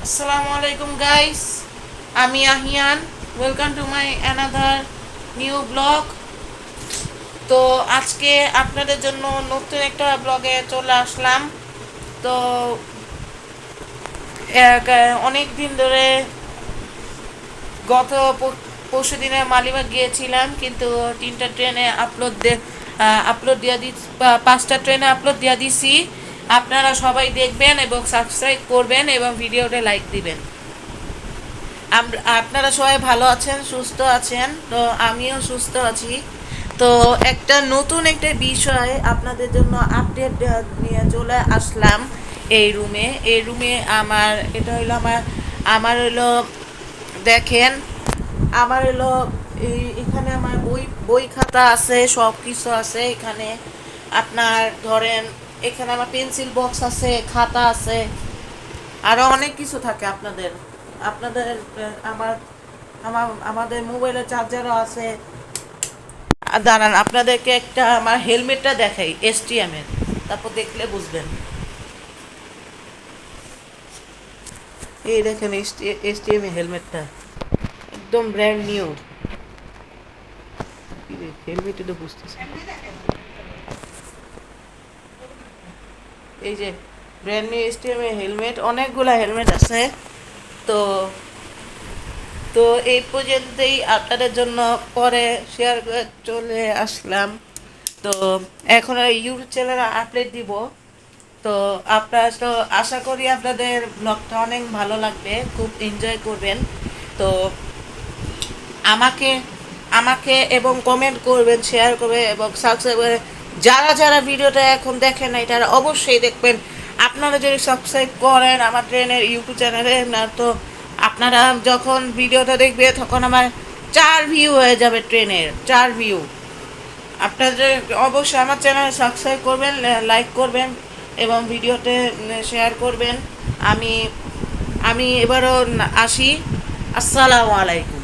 Assalamu alaikum guys. আমি Ahiyan. Welcome to my another new blog. তো আজকে আপনাদের জন্য নতুন একটা ব্লগে চলে আসলাম। তো অনেক দিন ধরে গত পরশু দিনে মালিবাগ গিয়েছিলাম, কিন্তু তিনটা ট্রেনে আপলোড দিয়ে দি, 5টা ট্রেনে আপলোড দিয়ে দিছি। আপনারা সবাই দেখবেন এবং সাবস্ক্রাইব করবেন এবং ভিডিওতে লাইক দিবেন। আপনারা সবাই ভালো আছেন, সুস্থ আছেন, তো আমিও সুস্থ আছি। তো নতুন একটা বিষয় আপনাদের জন্য আপডেট নিয়ে চলে আসলাম। এই রুমে এটা হইলো আমার হইলো, দেখেন, আমার হইলো এখানে আমার বই খাতা আছে, সব কিছু আছে এখানে। আপনার ধরেন, এখানে আমার পেন্সিল বক্স আছে, খাতা আছে, আরো অনেক কিছু থাকে আপনাদের আপনাদের আমার আমাদের মোবাইলের চার্জারও আছে। দাঁড়ান, আপনাদেরকে আমার হেলমেটটা দেখাই, এসটিএম এর, তারপর দেখলে বুঝবেন। এই দেখেন এসটিএম এর হেলমেটটা, একদম ব্র্যান্ড নিউ। হেলমেট এটা বুঝতেছি, এই যে ব্র্যান্ড নিউ এসটিএম এর হেলমেট, অনেকগুলা হেলমেট আছে। তো তো এই পর্যন্তই আপনাদের জন্য, পরে শেয়ার করে চলে আসলাম। তো এখন ইউটিউব চ্যানেলে আপডেট দিব। তো আপনারা তো আশা করি আপনাদের ব্লগটা অনেক ভালো লাগবে, খুব এনজয় করবেন। তো আমাকে আমাকে এবং কমেন্ট করবেন, শেয়ার করবে এবং সাবস্ক্রাইব করে, যারা যারা ভিডিওটা এখন দেখেন না তারা অবশ্যই দেখবেন। আপনারা যদি সাবস্ক্রাইব করেন আমার ট্রেনের ইউটিউব চ্যানেলে, না তো আপনারা যখন ভিডিওটা দেখবে তখন আমার 4 ভিউ হয়ে যাবে, ট্রেনের 4 ভিউ। আপনাদের অবশ্যই আমার চ্যানেল সাবস্ক্রাইব করবেন, লাইক করবেন এবং ভিডিওতে শেয়ার করবেন। আমি আমি এবারও আসি। আসসালামু আলাইকুম।